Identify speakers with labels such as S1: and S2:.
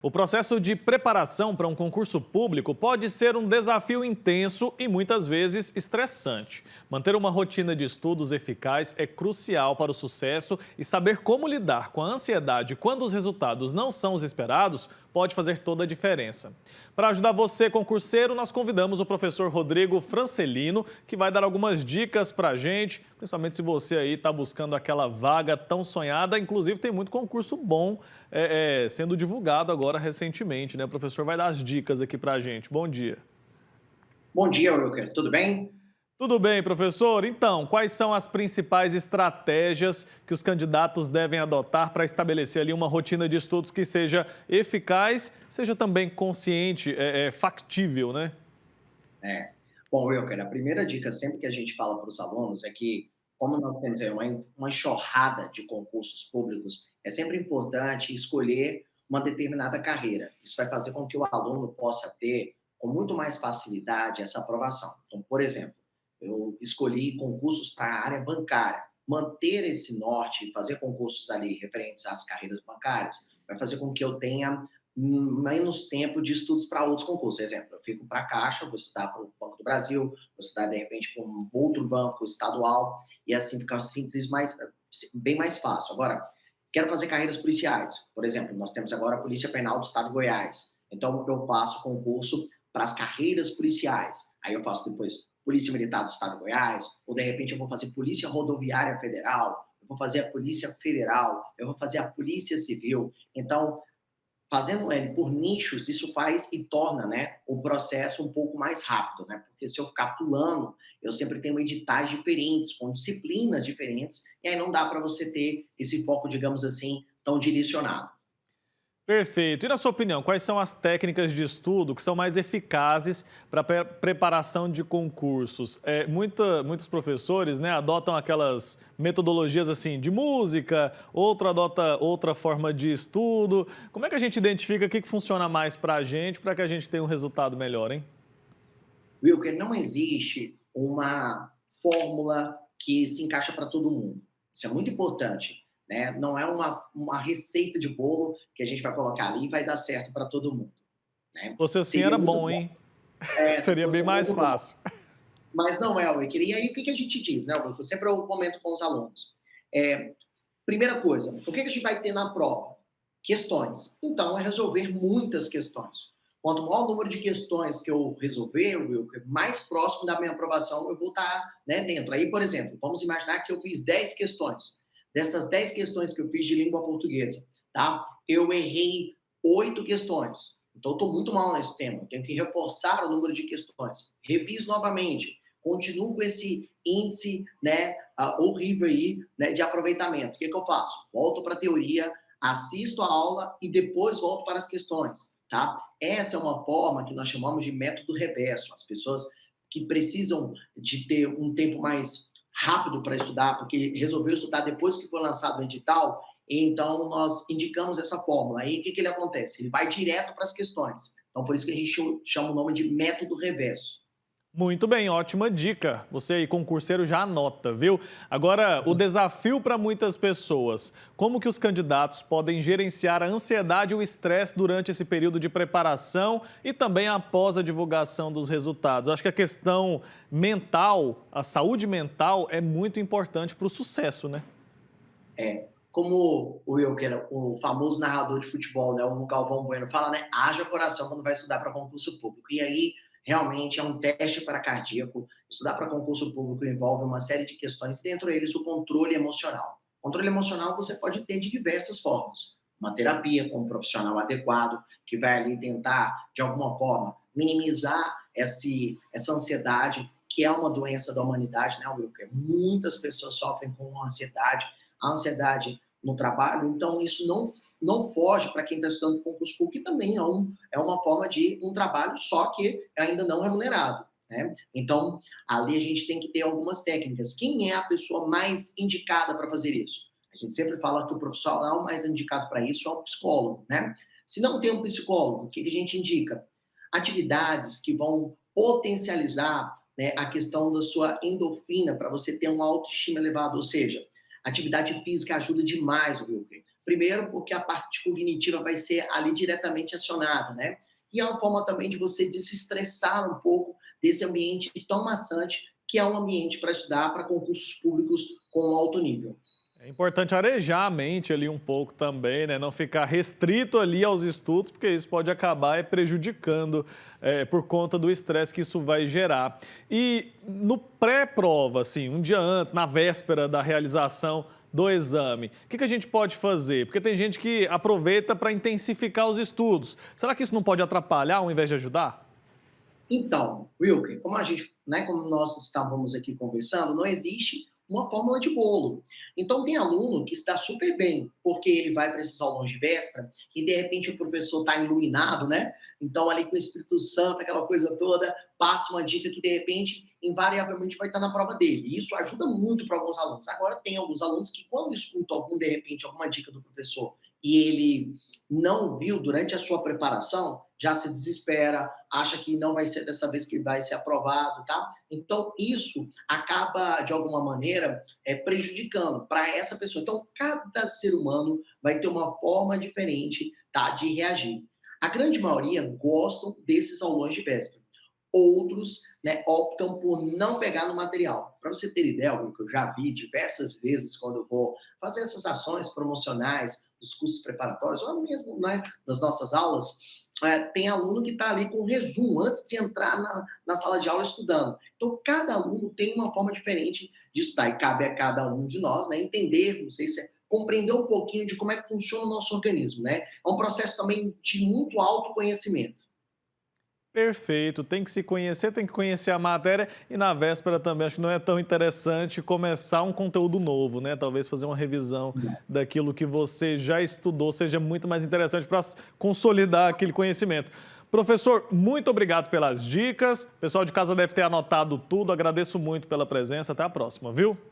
S1: O processo de preparação para um concurso público pode ser um desafio intenso e muitas vezes estressante. Manter uma rotina de estudos eficaz é crucial para o sucesso e saber como lidar com a ansiedade quando os resultados não são os esperados pode fazer toda a diferença. Para ajudar você, concurseiro, nós convidamos o professor Rodrigo Francelino, que vai dar algumas dicas para a gente, principalmente se você aí está buscando aquela vaga tão sonhada. Inclusive, tem muito concurso bom sendo divulgado agora recentemente, né? O professor vai dar as dicas aqui para a gente. Bom dia.
S2: Bom dia, Wilker. Tudo bem?
S1: Tudo bem, professor? Então, quais são as principais estratégias que os candidatos devem adotar para estabelecer ali uma rotina de estudos que seja eficaz, seja também consciente, factível, né?
S2: É. Bom, Wilker, a primeira dica sempre que a gente fala para os alunos é que, como nós temos aí uma enxurrada de concursos públicos, é sempre importante escolher uma determinada carreira. Isso vai fazer com que o aluno possa ter, com muito mais facilidade, essa aprovação. Então, por exemplo, eu escolhi concursos para a área bancária. Manter esse norte, fazer concursos ali referentes às carreiras bancárias, vai fazer com que eu tenha menos tempo de estudos para outros concursos. Por exemplo, eu fico para a Caixa, vou estudar para o Banco do Brasil, vou estudar, de repente, para um outro banco estadual, e assim fica simples, bem mais fácil. Agora, quero fazer carreiras policiais. Por exemplo, nós temos agora a Polícia Penal do Estado de Goiás. Então, eu faço concurso para as carreiras policiais. Aí eu faço depois Polícia Militar do Estado de Goiás, ou de repente eu vou fazer Polícia Rodoviária Federal, eu vou fazer a Polícia Federal, eu vou fazer a Polícia Civil. Então, fazendo ele por nichos, isso faz e torna, né, o processo um pouco mais rápido, né? Porque se eu ficar pulando, eu sempre tenho editais diferentes, com disciplinas diferentes, e aí não dá para você ter esse foco, digamos assim, tão direcionado.
S1: Perfeito. E na sua opinião, quais são as técnicas de estudo que são mais eficazes para a preparação de concursos? Muitos professores, né, adotam aquelas metodologias assim de música, outro adota outra forma de estudo. Como é que a gente identifica o que funciona mais para a gente para que a gente tenha um resultado melhor, hein?
S2: Wilker, não existe uma fórmula que se encaixa para todo mundo. Isso é muito importante, né? Não é uma receita de bolo que a gente vai colocar ali e vai dar certo para todo mundo,
S1: Se
S2: né?
S1: fosse assim
S2: Seria
S1: era
S2: muito
S1: bom,
S2: bom,
S1: hein?
S2: se
S1: Seria bem
S2: fosse
S1: mais
S2: muito bom.
S1: fácil.
S2: Mas não é, Wilker. E aí, o que a gente diz, né, Wilker? Sempre eu comento com os alunos. É, Primeira coisa, o que a gente vai ter na prova? Questões. Então, é resolver muitas questões. Quanto maior o número de questões que eu resolver, Wilker, mais próximo da minha aprovação eu vou estar, né, dentro. Aí, por exemplo, vamos imaginar que eu fiz 10 questões. Dessas 10 questões que eu fiz de língua portuguesa, tá? Eu errei 8 questões. Então, eu estou muito mal nesse tema. Eu tenho que reforçar o número de questões. Reviso novamente. Continuo com esse índice, né, horrível aí, né, de aproveitamento. O que eu faço? Volto para a teoria, assisto a aula e depois volto para as questões, tá? Essa é uma forma que nós chamamos de método reverso. As pessoas que precisam de ter um tempo mais rápido para estudar, porque resolveu estudar depois que foi lançado o edital, então nós indicamos essa fórmula. Aí o que ele acontece? Ele vai direto para as questões. Então, por isso que a gente chama o nome de método reverso.
S1: Muito bem, ótima dica. Você aí, concurseiro, já anota, viu? Agora, o desafio para muitas pessoas. Como que os candidatos podem gerenciar a ansiedade e o estresse durante esse período de preparação e também após a divulgação dos resultados? Acho que a questão mental, a saúde mental é muito importante para o sucesso, né?
S2: Como o Wilker, o famoso narrador de futebol, né, o Galvão Bueno, fala, né, haja coração quando vai estudar para concurso público. E aí, realmente, é um teste para cardíaco. Estudar para concurso público envolve uma série de questões, dentre eles o controle emocional. Controle emocional você pode ter de diversas formas. Uma terapia com um profissional adequado, que vai ali tentar, de alguma forma, minimizar essa ansiedade, que é uma doença da humanidade, né, Wilker? Muitas pessoas sofrem com ansiedade, a ansiedade no trabalho, então isso não foge para quem está estudando concurso público, que também é uma forma de um trabalho, só que ainda não remunerado. Né? Então, ali a gente tem que ter algumas técnicas. Quem é a pessoa mais indicada para fazer isso? A gente sempre fala que o profissional mais indicado para isso é o psicólogo. Né? Se não tem um psicólogo, o que a gente indica? Atividades que vão potencializar, né, a questão da sua endorfina para você ter uma autoestima elevada, ou seja, atividade física ajuda demais, Wilker. Primeiro, porque a parte cognitiva vai ser ali diretamente acionada, né? E é uma forma também de você desestressar um pouco desse ambiente tão maçante que é um ambiente para estudar para concursos públicos com alto nível.
S1: É importante arejar a mente ali um pouco também, né? Não ficar restrito ali aos estudos, porque isso pode acabar prejudicando por conta do estresse que isso vai gerar. E no pré-prova, assim, um dia antes, na véspera da realização do exame, o que que a gente pode fazer? Porque tem gente que aproveita para intensificar os estudos. Será que isso não pode atrapalhar ao invés de ajudar?
S2: Então, Wilker, como a gente, né, como nós estávamos aqui conversando, não existe uma fórmula de bolo. Então, tem aluno que está super bem, porque ele vai para esses aulões de véspera e, de repente, o professor está iluminado, né? Então, ali com o Espírito Santo, aquela coisa toda, passa uma dica que, de repente, invariavelmente vai estar na prova dele. E isso ajuda muito para alguns alunos. Agora, tem alguns alunos que, quando escutam algum, de repente, alguma dica do professor e ele não viu durante a sua preparação, já se desespera, acha que não vai ser dessa vez que vai ser aprovado, tá? Então, isso acaba, de alguma maneira, prejudicando para essa pessoa. Então, cada ser humano vai ter uma forma diferente, tá, de reagir. A grande maioria gostam desses aulões de véspera. Outros, né, optam por não pegar no material. Para você ter ideia, algo que eu já vi diversas vezes quando eu vou fazer essas ações promocionais, dos cursos preparatórios, ou mesmo, né, nas nossas aulas, tem aluno que está ali com resumo antes de entrar na sala de aula estudando. Então, cada aluno tem uma forma diferente de estudar e cabe a cada um de nós, né, entender, não sei se compreender um pouquinho de como é que funciona o nosso organismo, né? É um processo também de muito autoconhecimento.
S1: Perfeito, tem que se conhecer, tem que conhecer a matéria e na véspera também acho que não é tão interessante começar um conteúdo novo, né? Talvez fazer uma revisão daquilo que você já estudou seja muito mais interessante para consolidar aquele conhecimento. Professor, muito obrigado pelas dicas. O pessoal de casa deve ter anotado tudo. Agradeço muito pela presença. Até a próxima, viu?